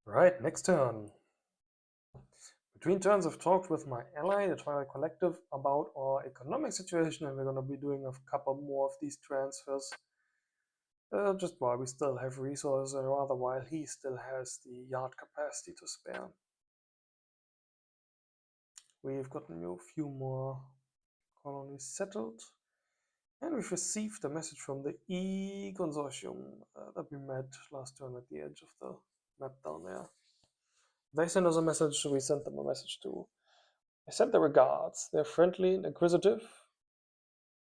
Right, next turn. Between turns, I've talked with my ally, the Twilight Collective, about our economic situation, and we're going to be doing a couple more of these transfers. Just while we still have resources, and rather while he still has the yard capacity to spare. We've gotten a few more colonies settled, and we've received a message from the Eee Consortium that we met last turn at the edge of the map down there. They sent us a message, we sent them a message too. I sent their regards. They're friendly and inquisitive,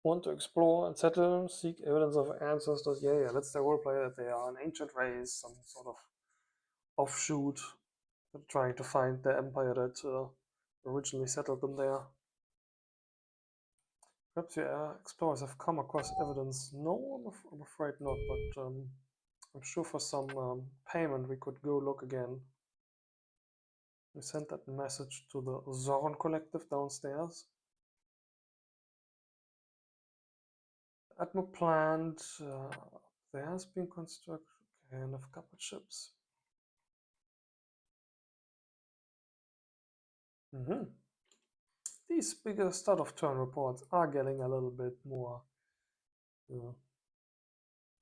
want to explore and settle, seek evidence of ancestors. Yeah, that's their roleplay, that they are an ancient race, some sort of offshoot, trying to find the empire that originally settled them there. Perhaps your explorers have come across evidence. No, I'm afraid not, but I'm sure for some payment we could go look again. We sent that message to the Zorn Collective downstairs. Atmo plant, there has been constructed and of couple ships. These bigger start of turn reports are getting a little bit more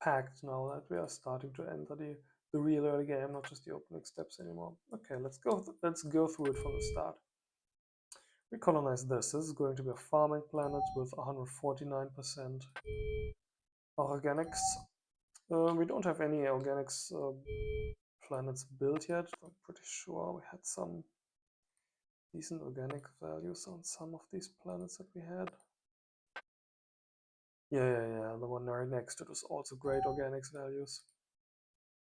packed now that we are starting to enter the real early game, not just the opening steps anymore. Okay, let's go through it from the start. We colonize this. This is going to be a farming planet with 149% organics. We don't have any organics planets built yet. I'm pretty sure we had some decent organic values on some of these planets that we had. Yeah, the one right next to it is also great organics values.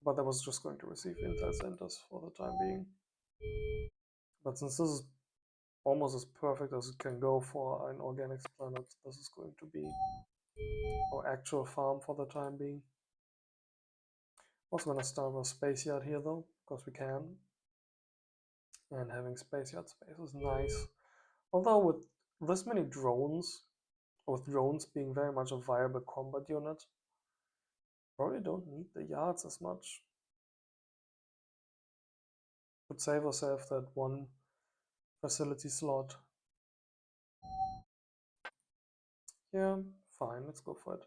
But that was just going to receive intel centers for the time being. But since this is almost as perfect as it can go for an organics planet, this is going to be our actual farm for the time being. Also gonna start with a space yard here though, because we can. And having space yard space is nice. Although with this many drones, with drones being very much a viable combat unit, probably don't need the yards as much. Could save ourselves that one facility slot. Yeah, fine, let's go for it.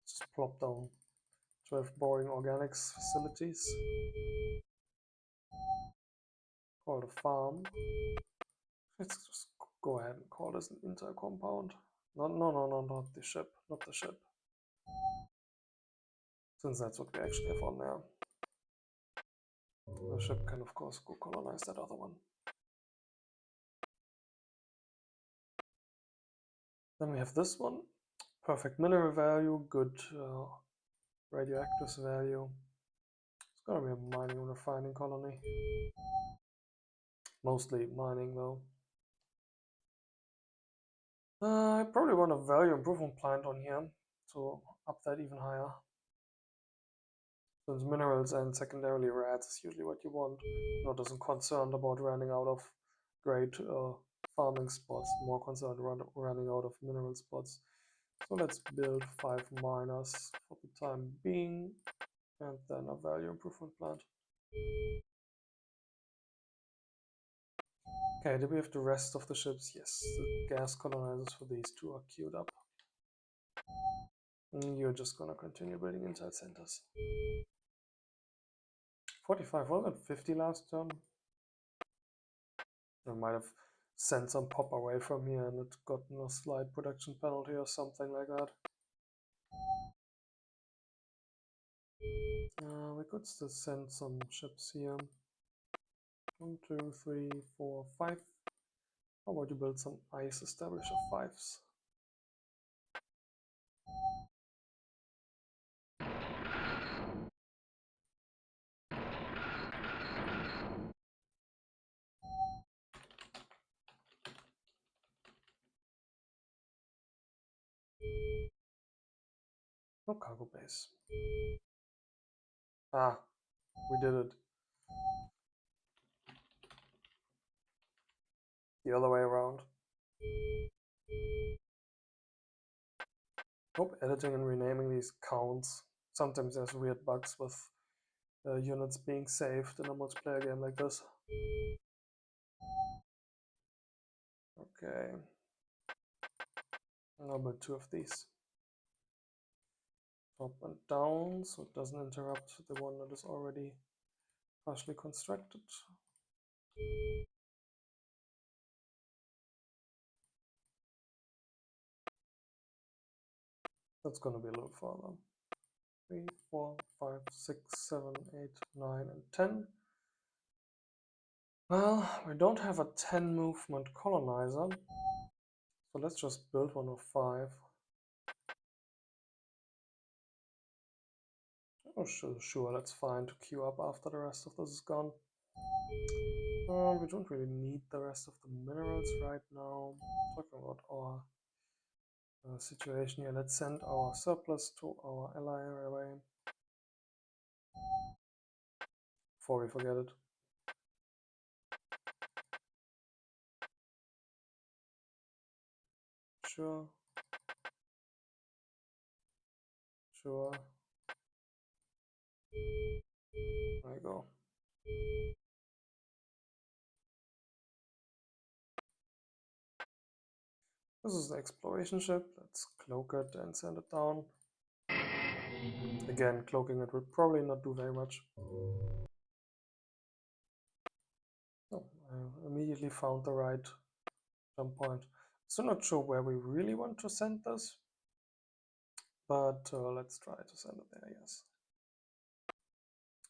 Just plop down 12 boring organics facilities. Call it a farm. Let's just go ahead and call this an inter-compound. No, not the ship, not the ship. Since that's what we actually have on there. The ship can of course go colonize that other one. Then we have this one. Perfect mineral value, good radioactive value. It's gonna be a mining and refining colony. Mostly mining though. I probably want a value improvement plant on here to up that even higher. Since minerals and secondarily rats is usually what you want. Not as concerned about running out of great farming spots, more concerned running out of mineral spots. So let's build 5 miners for the time being, and then a value improvement plant. Okay, do we have the rest of the ships? Yes, the gas colonizers for these two are queued up. And you're just gonna continue building inside centers. 45, wasn't it 50 last turn? I might have sent some pop away from here and it gotten a slight production penalty or something like that. We could still send some ships here. 1, 2, 3, 4, 5. How about you build some ice establisher 5s? No cargo base. Ah, we did it. The other way around. Hope editing and renaming these counts. Sometimes there's weird bugs with units being saved in a multiplayer game like this. Okay. I'll build 2 of these. Top and down, so it doesn't interrupt the one that is already partially constructed. That's going to be a little farther. 3, 4, 5, 6, 7, 8, 9, and 10. Well, we don't have a 10 movement colonizer, so let's just build one of 5. Oh, sure, that's fine to queue up after the rest of this is gone. We don't really need the rest of the minerals right now. Talking about our situation here, let's send our surplus to our ally array before we forget it. Sure. Sure. There you go. This is the exploration ship. Let's cloak it and send it down. Again, cloaking it will probably not do very much. Oh, I immediately found the right jump point. Still not sure where we really want to send this, but let's try to send it there, yes.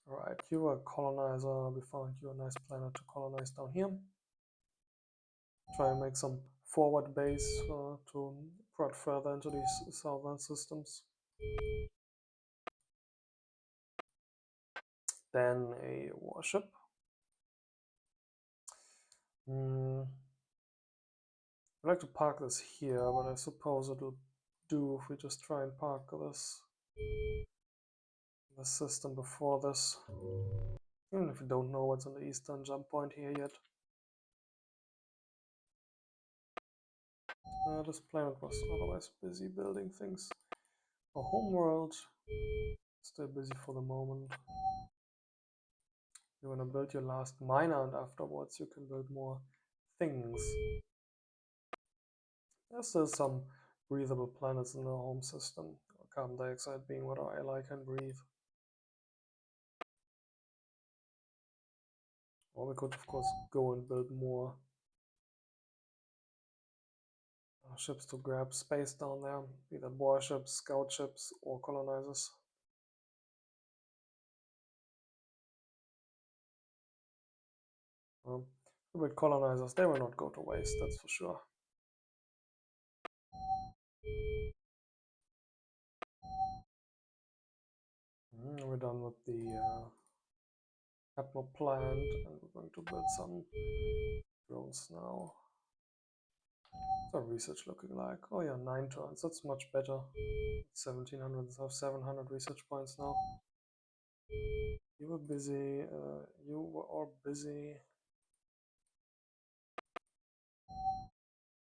Alright, you are a colonizer. We found you a nice planet to colonize down here. Try and make some forward base to prod further into these southern systems. Then a warship. I'd like to park this here, but I suppose it'll do if we just try and park this system before this. Even if we don't know what's on the eastern jump point here yet. This planet was otherwise busy building things. A homeworld, still busy for the moment. You want to build your last miner, and afterwards you can build more things. There's still some breathable planets in the home system. Carbon dioxide being what our ally can breathe. Or we could, of course, go and build more ships to grab space down there, be that warships, scout ships, or colonizers. With colonizers, they will not go to waste, that's for sure. We're done with the Admiral plant, and we're going to build some drones now. What's our research looking like? Oh yeah, 9 turns, that's much better. 1700, so 700 research points now. You were busy, you were all busy.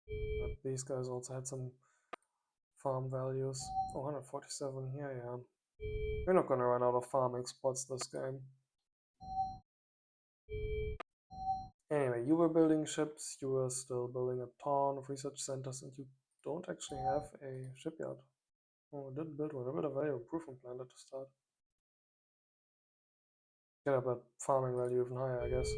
But these guys also had some farm values. Oh, 147 here, yeah. We're not gonna run out of farming spots this game. Anyway, you were building ships, you were still building a ton of research centers, and you don't actually have a shipyard. Oh, I did build one. I built a value improvement plan to start. Get up that farming value even higher, I guess.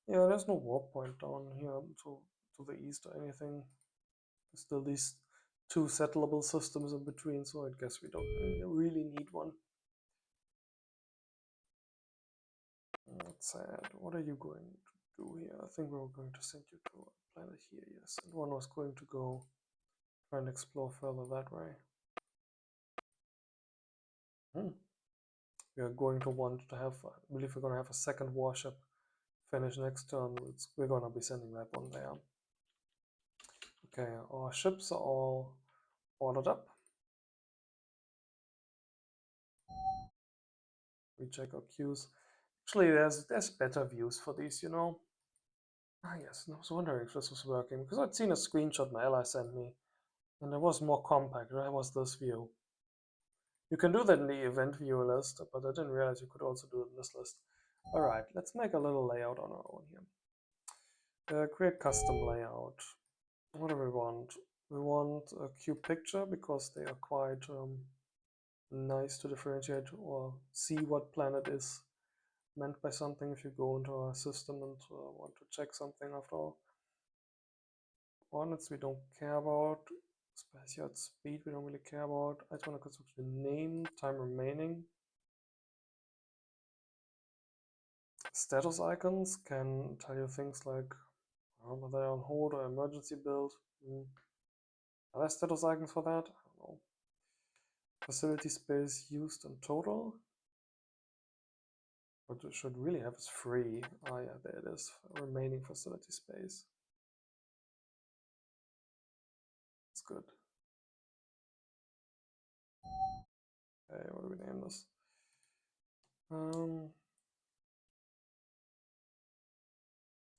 Yeah, there's no warp point down here to the east or anything. There's still these 2 settleable systems in between, so I guess we don't really need one. That's sad. What are you going to do here? I think we were going to send you to a planet here, yes. And one was going to go try and explore further that way. We are going to want to have, I believe we're going to have a second warship finish next turn. We're going to be sending that one there. Okay, our ships are all ordered up. We check our queues. Actually, there's better views for these, you know. Ah yes, I was wondering if this was working, because I'd seen a screenshot my ally sent me, and it was more compact. That was this view. You can do that in the event viewer list, but I didn't realize you could also do it in this list. All right, let's make a little layout on our own here. Create custom layout. What do we want? We want a cube picture because they are quite nice to differentiate or see what planet is meant by something if you go into our system and want to check something after all. Coordinates we don't care about. Space yard speed we don't really care about. Item construction name, time remaining. Status icons can tell you things like whether they're on hold or emergency build. Are there status icons for that? I don't know. Facility space used in total. What it should really have is free. Ah, yeah, there it is. Remaining facility space. That's good. Okay, what do we name this?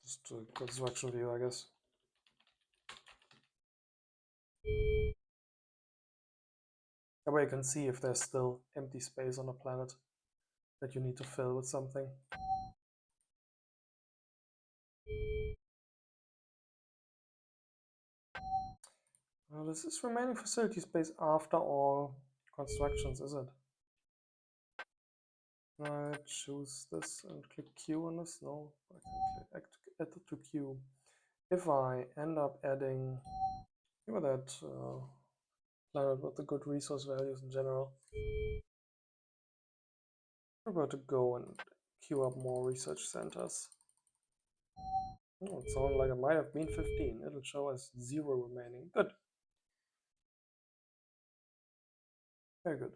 Just a construction view, I guess. That way you can see if there's still empty space on the planet that you need to fill with something. This is remaining facility space after all constructions, is it? I choose this and click Q on this. No, I can click add to Q. If I end up adding, that planet with the good resource values in general, we're about to go and queue up more research centers. Oh, it sounded like it might have been 15. It'll show us 0 remaining. Good. Very good.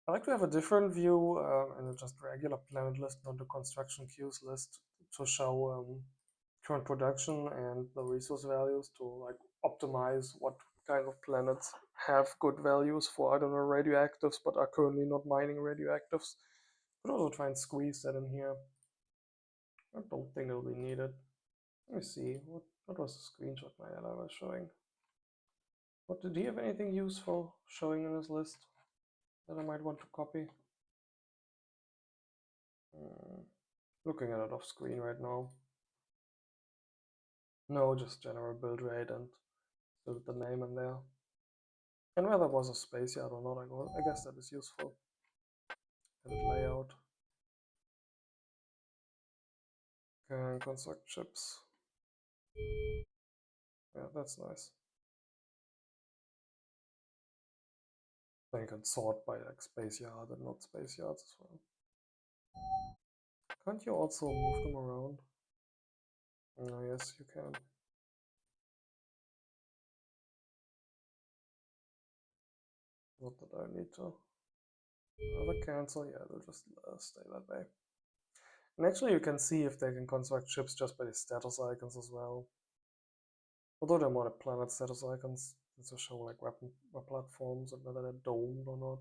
I like to have a different view in a just regular planet list, not the construction queues list, to show current production and the resource values to like optimize what kind of planets have good values for, I don't know, radioactives, but are currently not mining radioactives. But also try and squeeze that in here. I don't think it'll be needed. Let me see, what was the screenshot my ally was showing? What did he have anything useful showing in his list that I might want to copy? Looking at it off screen right now. No, just general build rate and still the name in there. And whether it was a space yard or not, I guess that is useful. Edit layout. Can construct chips. Yeah, that's nice. Then you can sort by like space yard and not space yards as well. Can't you also move them around? Oh, yes, you can. Not that I need to. Either cancel, yeah, they'll just stay that way. And actually you can see if they can construct chips just by the status icons as well. Although they're more the planet status icons, it's to show like weapon platforms and whether they're domed or not.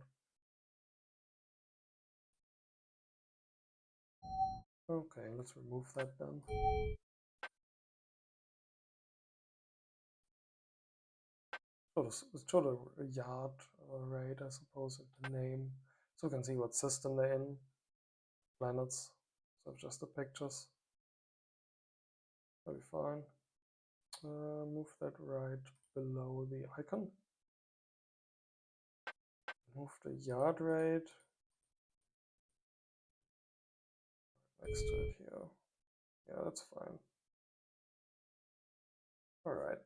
Okay, let's remove that then. Show the yard rate, I suppose, and the name, so you can see what system they're in, planets, so just the pictures. That'll be fine. Move that right below the icon. Move the yard rate next to it here. Yeah, that's fine. All right.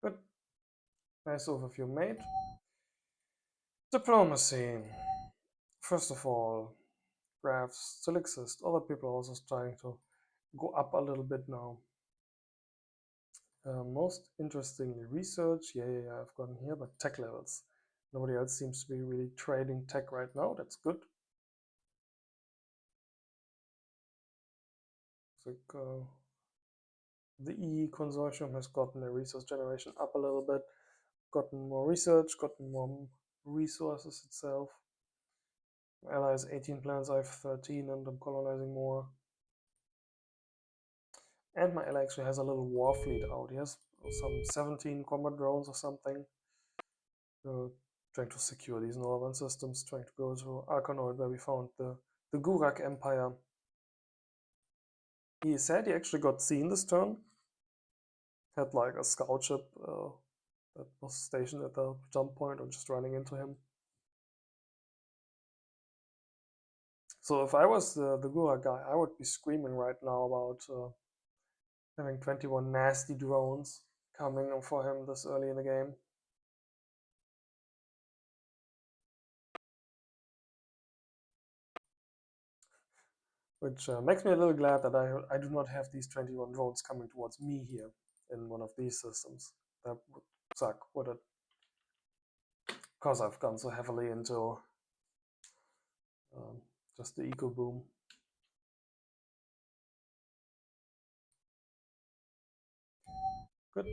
Good. Nice overview made. Diplomacy. First of all, graphs still exist. Other people are also trying to go up a little bit now. Most interestingly, research. Yeah, I've gotten here, but tech levels. Nobody else seems to be really trading tech right now. That's good. Like, the Eee Consortium has gotten their resource generation up a little bit, gotten more research, gotten more resources itself. My ally has 18 planets, I have 13, and I'm colonizing more. And my ally actually has a little war fleet out. He has some 17 combat drones or something. Trying to secure these northern systems, trying to go to Arkanoid where we found the Gurak Empire. He said he actually got seen this turn. Had like a scout ship that was stationed at the jump point and just running into him. So if I was the Gurak guy, I would be screaming right now about having 21 nasty drones coming for him this early in the game. Which makes me a little glad that I do not have these 21 drones coming towards me here in one of these systems. That would suck, would it? Because I've gone so heavily into just the eco boom. Good.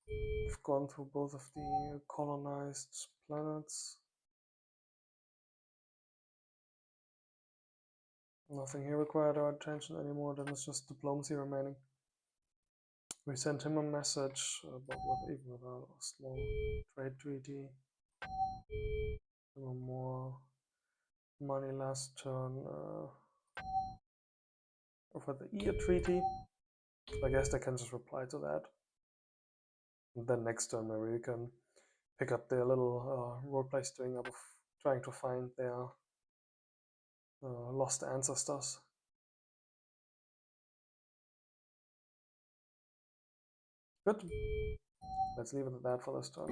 We've gone through both of the colonized planets. Nothing here required our attention anymore, then it's just diplomacy remaining. We sent him a message, but even with a small trade treaty. More money last turn. For the Eee treaty. I guess they can just reply to that. And then next turn maybe we can pick up their little roleplay string up of trying to find their lost ancestors. Good. Let's leave it at that for this turn.